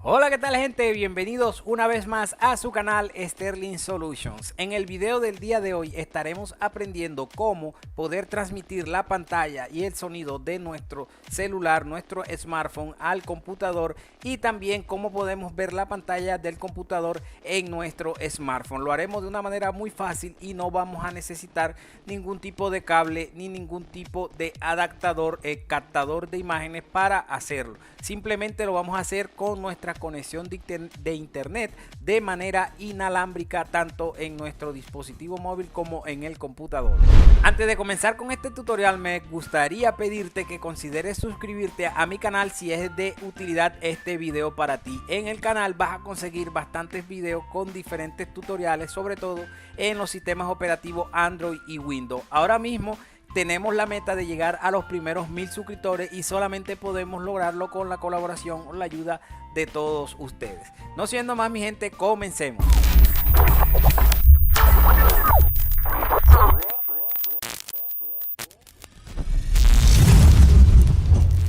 Hola, ¿qué tal, gente? Bienvenidos una vez más a su canal Sterling Solutions. En el video del día de hoy estaremos aprendiendo cómo poder transmitir la pantalla y el sonido de nuestro celular, nuestro smartphone al computador, y también cómo podemos ver la pantalla del computador en nuestro smartphone. Lo haremos de una manera muy fácil y no vamos a necesitar ningún tipo de cable ni ningún tipo de adaptador, captador de imágenes para hacerlo. Simplemente lo vamos a hacer con nuestra conexión de internet de manera inalámbrica, tanto en nuestro dispositivo móvil como en el computador. Antes de comenzar con este tutorial, me gustaría pedirte que consideres suscribirte a mi canal si es de utilidad este video para ti. En el canal vas a conseguir bastantes videos con diferentes tutoriales, sobre todo en los sistemas operativos Android y Windows. Ahora mismo tenemos la meta de llegar a los primeros 1000 suscriptores y solamente podemos lograrlo con la colaboración o la ayuda de todos ustedes. No siendo más, mi gente, comencemos.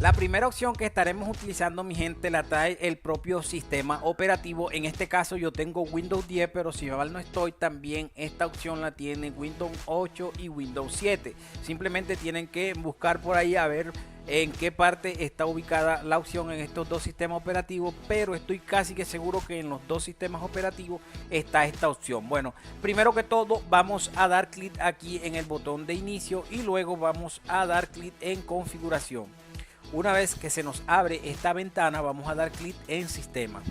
La primera opción que estaremos utilizando, mi gente, la trae el propio sistema operativo. En este caso yo tengo Windows 10, pero si mal no estoy, también esta opción la tiene Windows 8 y Windows 7. Simplemente tienen que buscar por ahí a ver en qué parte está ubicada la opción en estos dos sistemas operativos, pero estoy casi que seguro que en los dos sistemas operativos está esta opción. Bueno, primero que todo vamos a dar clic aquí en el botón de inicio y luego vamos a dar clic en configuración. Una vez que se nos abre esta ventana, vamos a dar clic en sistema.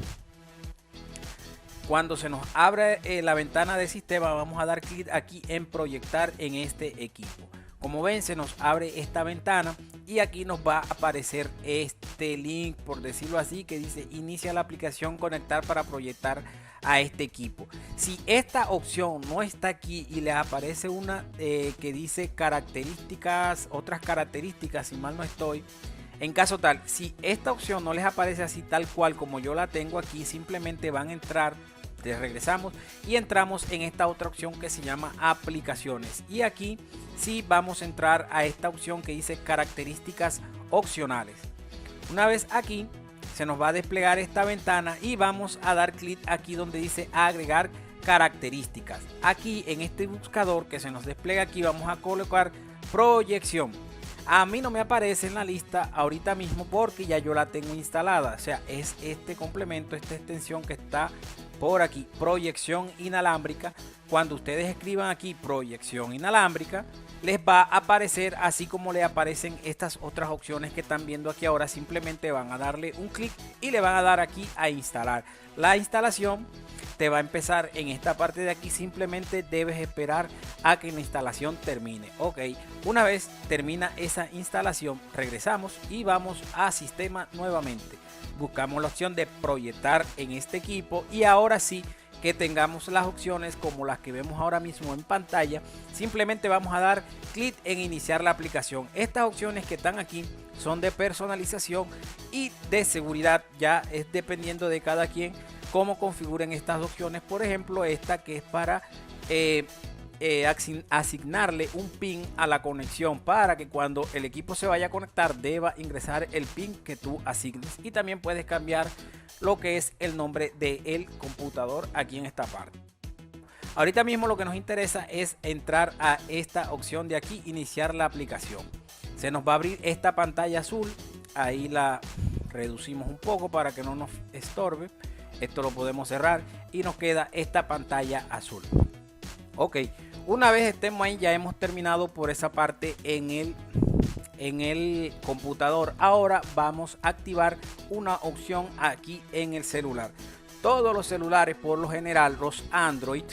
Cuando se nos abre la ventana de sistema, vamos a dar clic aquí en proyectar en este equipo. Como ven, se nos abre esta ventana y aquí nos va a aparecer este link, por decirlo así, que dice inicia la aplicación, conectar para proyectar a este equipo. Si esta opción no está aquí y les aparece una que dice características, otras características, si mal no estoy, en caso tal, si esta opción no les aparece así tal cual como yo la tengo aquí, simplemente van a entrar, regresamos y entramos en esta otra opción que se llama aplicaciones, y aquí sí vamos a entrar a esta opción que dice características opcionales. Una vez aquí se nos va a desplegar esta ventana y vamos a dar clic aquí donde dice agregar características. Aquí en este buscador que se nos despliega aquí vamos a colocar proyección. A mí no me aparece en la lista ahorita mismo porque ya yo la tengo instalada. O sea, es este complemento, esta extensión que está por aquí, proyección inalámbrica. Cuando ustedes escriban aquí proyección inalámbrica, les va a aparecer así como le aparecen estas otras opciones que están viendo aquí ahora. Simplemente van a darle un clic y le van a dar aquí a instalar. La instalación te va a empezar en esta parte de aquí. Simplemente debes esperar a que la instalación termine. Ok, una vez termina esa instalación, regresamos y vamos a sistema nuevamente. Buscamos la opción de proyectar en este equipo y ahora sí que tengamos las opciones como las que vemos ahora mismo en pantalla, simplemente vamos a dar clic en iniciar la aplicación. Estas opciones que están aquí son de personalización y de seguridad, ya es dependiendo de cada quien cómo configuren estas opciones. Por ejemplo, esta que es para asignarle un pin a la conexión para que cuando el equipo se vaya a conectar deba ingresar el pin que tú asignes, y también puedes cambiar lo que es el nombre del computador aquí en esta parte. Ahorita mismo lo que nos interesa es entrar a esta opción de aquí, iniciar la aplicación. Se nos va a abrir esta pantalla azul, ahí la reducimos un poco para que no nos estorbe. Esto lo podemos cerrar y nos queda esta pantalla azul. Ok, una vez estemos ahí ya hemos terminado por esa parte en el computador. Ahora vamos a activar una opción aquí en el celular. Todos los celulares, por lo general los Android,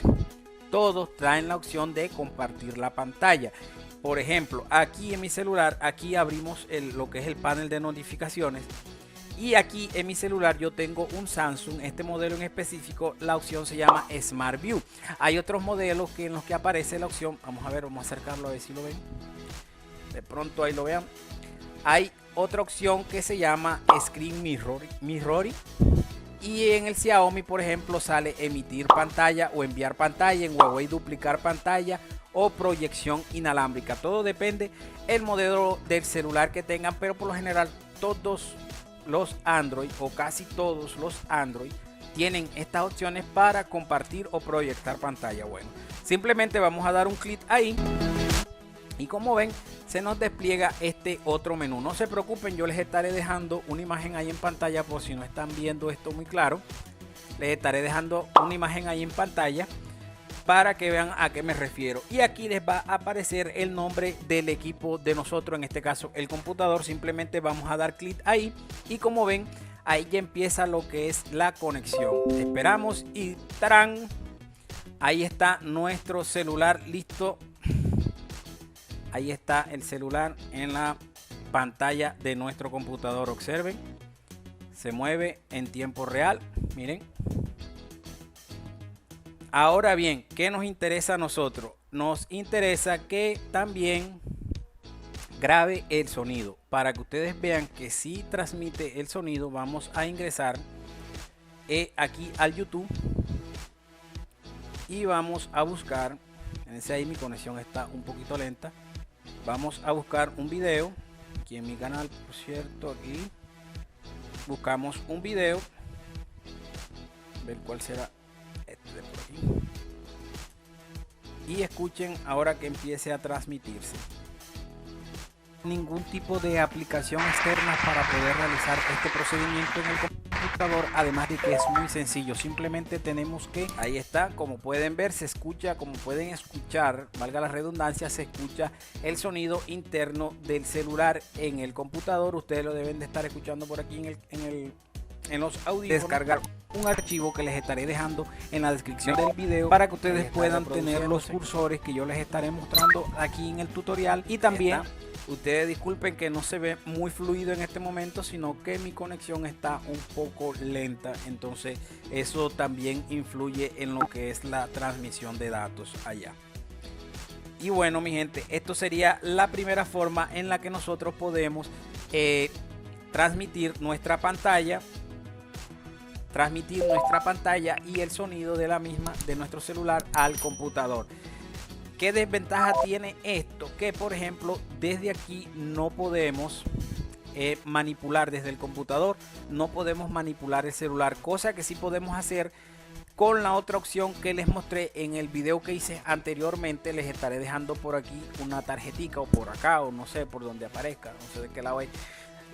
todos traen la opción de compartir la pantalla. Por ejemplo, aquí en mi celular, aquí abrimos lo que es el panel de notificaciones. Y aquí en mi celular yo tengo un Samsung, este modelo en específico, la opción se llama Smart View. Hay otros modelos en los que aparece la opción, vamos a ver, vamos a acercarlo a ver si lo ven. De pronto ahí lo vean. Hay otra opción que se llama Screen Mirroring. Y en el Xiaomi, por ejemplo, sale emitir pantalla o enviar pantalla. En Huawei, duplicar pantalla o proyección inalámbrica. Todo depende el modelo del celular que tengan, pero por lo general todos los Android o casi todos los Android tienen estas opciones para compartir o proyectar pantalla. Bueno, simplemente vamos a dar un clic ahí y como ven se nos despliega este otro menú. No se preocupen, yo les estaré dejando una imagen ahí en pantalla por si no están viendo esto muy claro. Les estaré dejando una imagen ahí en pantalla para que vean a qué me refiero. Y aquí les va a aparecer el nombre del equipo de nosotros, en este caso el computador. Simplemente vamos a dar clic ahí y como ven ahí ya empieza lo que es la conexión. Esperamos y ¡tarán! Ahí está nuestro celular listo. Ahí está el celular en la pantalla de nuestro computador. Observen, se mueve en tiempo real. Miren. Ahora bien, ¿qué nos interesa a nosotros? Nos interesa que también grabe el sonido. Para que ustedes vean que sí transmite el sonido, vamos a ingresar aquí al YouTube y vamos a buscar, fíjense ahí mi conexión está un poquito lenta, vamos a buscar un video aquí en mi canal, por cierto. Aquí buscamos un video, ver cuál será este de por aquí, y escuchen ahora que empiece a transmitirse. Ningún tipo de aplicación externa para poder realizar este procedimiento en el computador, además de que es muy sencillo. Simplemente tenemos que, ahí está, como pueden ver, se escucha, como pueden escuchar, valga la redundancia, se escucha el sonido interno del celular en el computador. Ustedes lo deben de estar escuchando por aquí en los audífonos. Descargar un archivo que les estaré dejando en la descripción del video para que ustedes puedan tener los cursores que yo les estaré mostrando aquí en el tutorial. Y también ustedes disculpen que no se ve muy fluido en este momento, sino que mi conexión está un poco lenta, entonces eso también influye en lo que es la transmisión de datos allá. Y bueno, mi gente, esto sería la primera forma en la que nosotros podemos transmitir nuestra pantalla y el sonido de la misma de nuestro celular al computador. ¿Qué desventaja tiene esto? Que por ejemplo desde aquí no podemos manipular, desde el computador no podemos manipular el celular, cosa que sí podemos hacer con la otra opción que les mostré en el video que hice anteriormente. Les estaré dejando por aquí una tarjetica, o por acá, o no sé por donde aparezca, no sé de qué lado hay.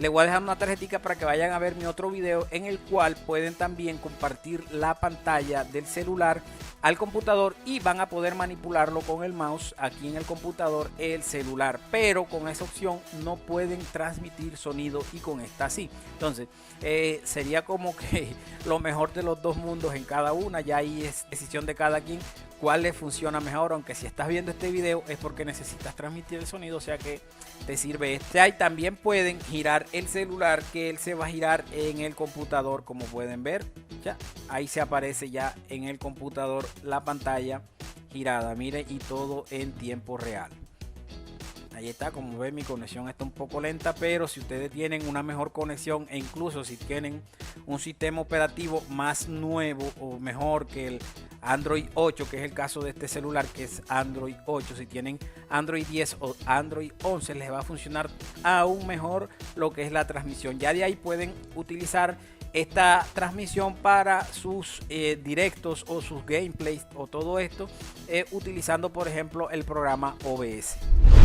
Les voy a dejar una tarjetita para que vayan a ver mi otro video, en el cual pueden también compartir la pantalla del celular al computador y van a poder manipularlo con el mouse aquí en el computador, el celular, pero con esa opción no pueden transmitir sonido y con esta sí. Entonces sería como que lo mejor de los dos mundos en cada una. Ya ahí es decisión de cada quien cuál le funciona mejor, aunque si estás viendo este video es porque necesitas transmitir el sonido, o sea que te sirve este. Ahí también pueden girar el celular, que él se va a girar en el computador, como pueden ver. Ya ahí se aparece ya en el computador la pantalla girada, mire, y todo en tiempo real. Ahí está, como ven mi conexión está un poco lenta, pero si ustedes tienen una mejor conexión e incluso si tienen un sistema operativo más nuevo o mejor que el Android 8, que es el caso de este celular, que es Android 8, si tienen Android 10 o Android 11 les va a funcionar aún mejor lo que es la transmisión. Ya de ahí pueden utilizar esta transmisión para sus directos o sus gameplays o todo esto utilizando por ejemplo el programa OBS.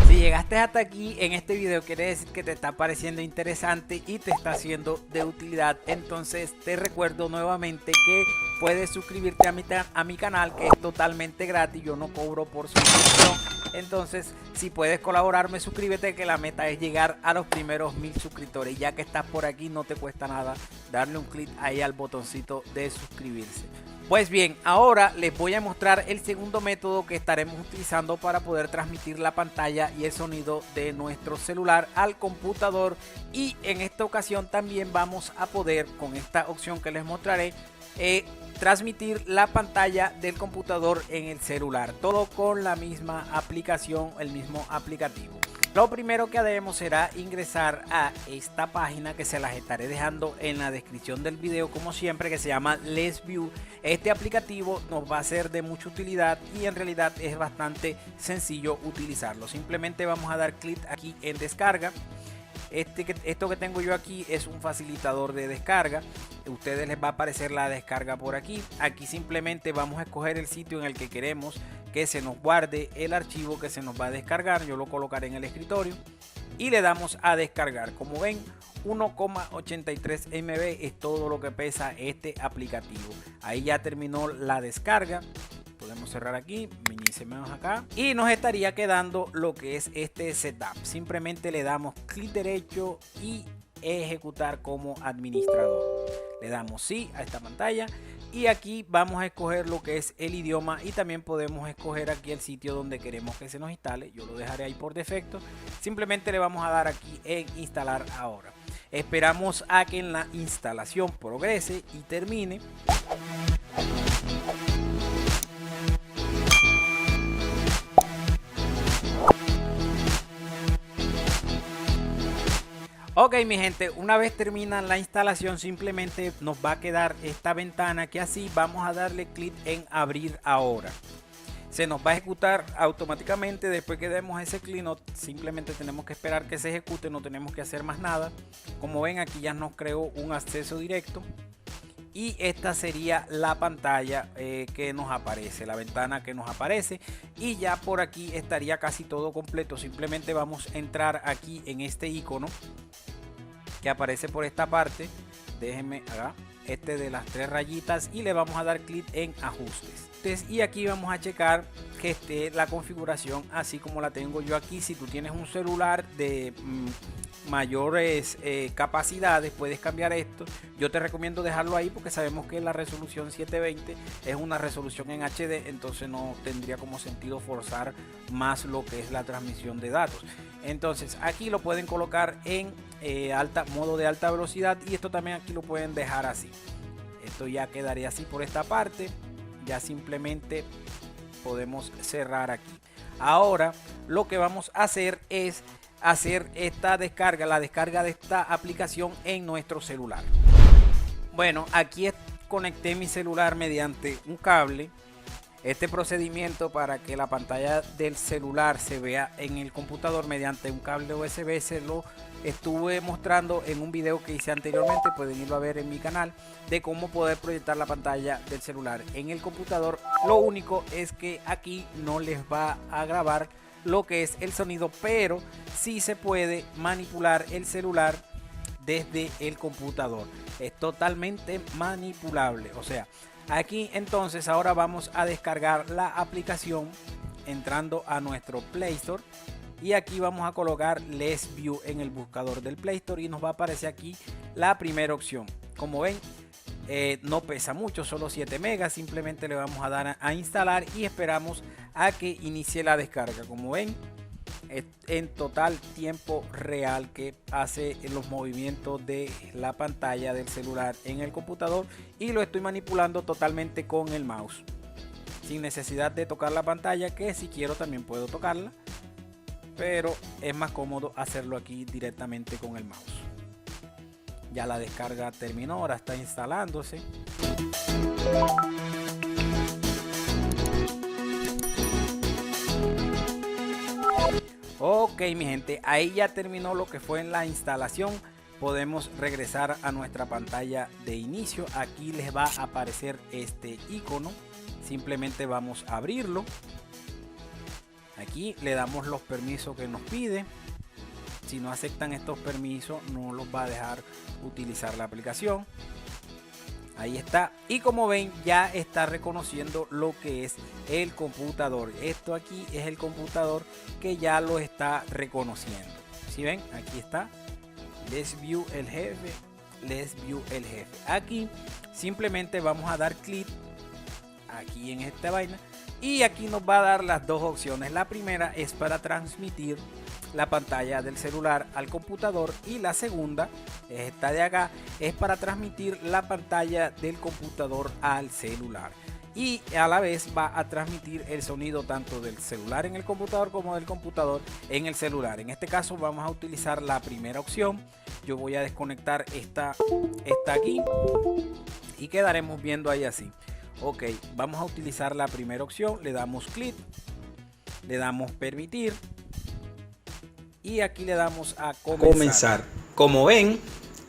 Si llegaste hasta aquí en este video, quiere decir que te está pareciendo interesante y te está siendo de utilidad. Entonces te recuerdo nuevamente que puedes suscribirte a mi canal, que es totalmente gratis, yo no cobro por suscripción. Entonces si puedes colaborarme, suscríbete, que la meta es llegar a los primeros 1000 suscriptores. Ya que estás por aquí no te cuesta nada darle un clic ahí al botoncito de suscribirse. Pues bien, ahora les voy a mostrar el segundo método que estaremos utilizando para poder transmitir la pantalla y el sonido de nuestro celular al computador. Y en esta ocasión también vamos a poder, con esta opción que les mostraré, transmitir la pantalla del computador en el celular. Todo con la misma aplicación, el mismo aplicativo. Lo primero que haremos será ingresar a esta página, que se las estaré dejando en la descripción del video como siempre, que se llama Let's View. Este aplicativo nos va a ser de mucha utilidad y en realidad es bastante sencillo utilizarlo. Simplemente vamos a dar clic aquí en descarga Esto que tengo yo aquí es un facilitador de descarga. A ustedes les va a aparecer la descarga por aquí. Aquí simplemente vamos a escoger el sitio en el que queremos que se nos guarde el archivo que se nos va a descargar. Yo lo colocaré en el escritorio y le damos a descargar. Como ven, 1,83 MB es todo lo que pesa este aplicativo. Ahí ya terminó la descarga. Podemos cerrar aquí, minimicemos acá y nos estaría quedando lo que es este setup. Simplemente le damos clic derecho y ejecutar como administrador. Le damos sí a esta pantalla y aquí vamos a escoger lo que es el idioma y también podemos escoger aquí el sitio donde queremos que se nos instale. Yo lo dejaré ahí por defecto. Simplemente le vamos a dar aquí en instalar ahora. Esperamos a que en la instalación progrese y termine. Ok, mi gente, una vez termina la instalación simplemente nos va a quedar esta ventana que así vamos a darle clic en abrir ahora. Se nos va a ejecutar automáticamente después que demos ese clic. Simplemente tenemos que esperar que se ejecute, no tenemos que hacer más nada. Como ven, aquí ya nos creó un acceso directo y esta sería la pantalla que nos aparece, la ventana que nos aparece, y ya por aquí estaría casi todo completo. Simplemente vamos a entrar aquí en este icono que aparece por esta parte. Déjenme acá, este de las tres rayitas, y le vamos a dar clic en ajustes. Y aquí vamos a checar que esté la configuración así como la tengo yo aquí. Si tú tienes un celular de mayores capacidades, puedes cambiar esto. Yo te recomiendo dejarlo ahí porque sabemos que la resolución 720 es una resolución en HD, entonces no tendría como sentido forzar más lo que es la transmisión de datos. Entonces aquí lo pueden colocar en modo de alta velocidad, y esto también aquí lo pueden dejar así. Esto ya quedaría así por esta parte. Ya simplemente podemos cerrar aquí. Ahora lo que vamos a hacer es hacer esta descarga, la descarga de esta aplicación en nuestro celular. Bueno, aquí conecté mi celular mediante un cable. Este procedimiento para que la pantalla del celular se vea en el computador mediante un cable USB se lo estuve mostrando en un video que hice anteriormente. Pueden irlo a ver en mi canal de cómo poder proyectar la pantalla del celular en el computador. Lo único es que aquí no les va a grabar lo que es el sonido, pero sí se puede manipular el celular desde el computador. Es totalmente manipulable. O sea, aquí entonces ahora vamos a descargar la aplicación entrando a nuestro Play Store, y aquí vamos a colocar Let's View en el buscador del Play Store y nos va a aparecer aquí la primera opción. Como ven, no pesa mucho, solo 7 megas. Simplemente le vamos a dar a instalar y esperamos a que inicie la descarga. Como ven, en total tiempo real que hace los movimientos de la pantalla del celular en el computador, y lo estoy manipulando totalmente con el mouse sin necesidad de tocar la pantalla, que si quiero también puedo tocarla, pero es más cómodo hacerlo aquí directamente con el mouse. Ya la descarga terminó, ahora está instalándose. Ok, mi gente, ahí ya terminó lo que fue en la instalación. Podemos regresar a nuestra pantalla de inicio. Aquí les va a aparecer este icono. Simplemente vamos a abrirlo. Aquí le damos los permisos que nos pide. Si no aceptan estos permisos, no los va a dejar utilizar la aplicación. Ahí está. Y como ven, ya está reconociendo lo que es el computador. Esto aquí es el computador que ya lo está reconociendo. Si ven, aquí está. Let's View el jefe. Let's View el jefe. Aquí simplemente vamos a dar clic aquí en esta vaina. Y aquí nos va a dar las dos opciones. La primera es para transmitir la pantalla del celular al computador, y la segunda, esta de acá, es para transmitir la pantalla del computador al celular, y a la vez va a transmitir el sonido tanto del celular en el computador como del computador en el celular. En este caso vamos a utilizar la primera opción. Yo voy a desconectar esta aquí y quedaremos viendo ahí así. Ok, vamos a utilizar la primera opción. Le damos clic, le damos permitir. y aquí le damos a comenzar. Como ven,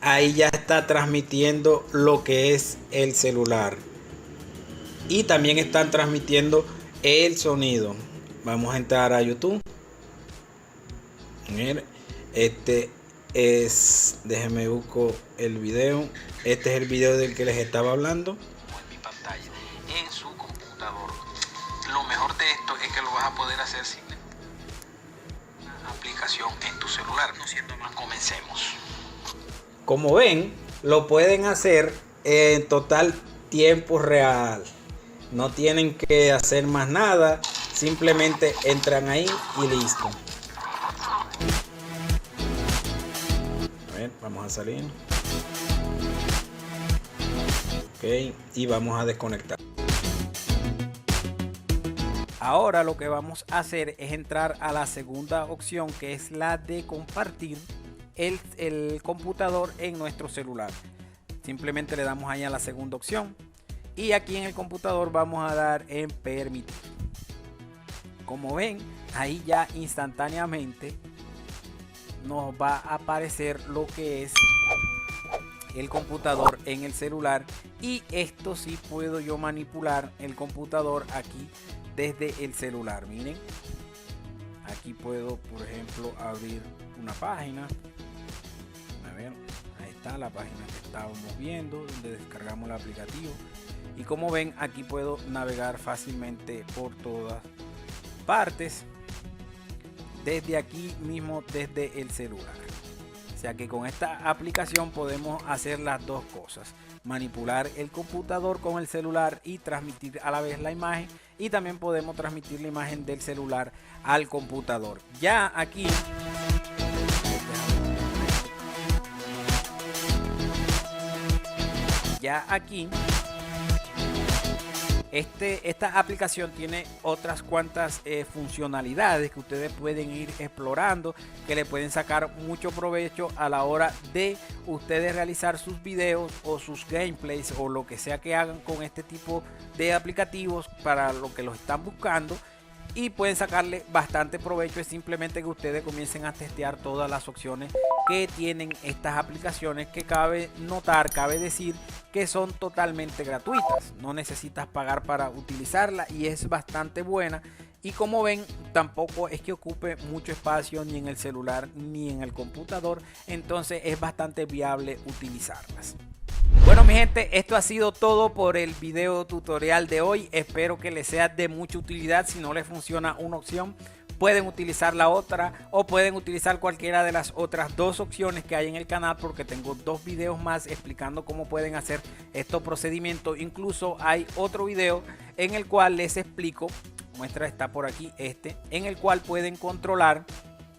ahí ya está transmitiendo lo que es el celular y también están transmitiendo el sonido. Vamos a entrar a YouTube. Este es, déjenme busco el video. Este es el video del que les estaba hablando. En mi pantalla, en su computador. Lo mejor de esto es que lo vas a poder hacer sin una aplicación en tu celular. No siendo más, comencemos. Como ven, lo pueden hacer en total tiempo real. No tienen que hacer más nada. Simplemente entran ahí y listo. A ver, vamos a salir. Ok, y vamos a desconectar. Ahora lo que vamos a hacer es entrar a la segunda opción, que es la de compartir el computador en nuestro celular. Simplemente le damos ahí a la segunda opción y aquí en el computador vamos a dar en permitir. Como ven, ahí ya instantáneamente nos va a aparecer lo que es el computador en el celular, y esto sí puedo yo manipular el computador aquí desde el celular. Miren, aquí puedo, por ejemplo, abrir una página. A ver, ahí está la página que estábamos viendo, donde descargamos el aplicativo, y como ven, aquí puedo navegar fácilmente por todas partes desde aquí mismo, desde el celular. O sea que con esta aplicación podemos hacer las dos cosas: manipular el computador con el celular y transmitir a la vez la imagen, y también podemos transmitir la imagen del celular al computador. Ya aquí esta aplicación tiene otras cuantas funcionalidades que ustedes pueden ir explorando, que le pueden sacar mucho provecho a la hora de ustedes realizar sus videos o sus gameplays o lo que sea que hagan con este tipo de aplicativos para lo que los están buscando, y pueden sacarle bastante provecho. Es simplemente que ustedes comiencen a testear todas las opciones que tienen estas aplicaciones, que cabe decir que son totalmente gratuitas. No necesitas pagar para utilizarla y es bastante buena. Y como ven, tampoco es que ocupe mucho espacio ni en el celular ni en el computador, entonces es bastante viable utilizarlas. Bueno, mi gente, esto ha sido todo por el video tutorial de hoy. Espero que les sea de mucha utilidad. Si no les funciona una opción, pueden utilizar la otra, o pueden utilizar cualquiera de las otras dos opciones que hay en el canal, porque tengo dos videos más explicando cómo pueden hacer estos procedimientos. Incluso hay otro video en el cual les explico, muestra, está por aquí, en el cual pueden controlar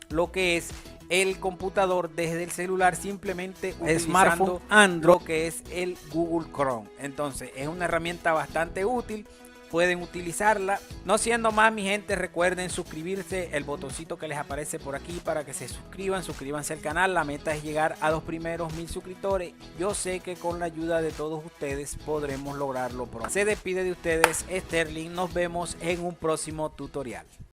lo que es el computador desde el celular, simplemente utilizando Android, lo que es el Google Chrome. Entonces es una herramienta bastante útil, pueden utilizarla. No siendo más, mi gente, recuerden suscribirse, el botoncito que les aparece por aquí para que se suscríbanse al canal. La meta es llegar a los primeros 1000 suscriptores. Yo sé que con la ayuda de todos ustedes podremos lograrlo pronto. Se despide de ustedes Sterling, nos vemos en un próximo tutorial.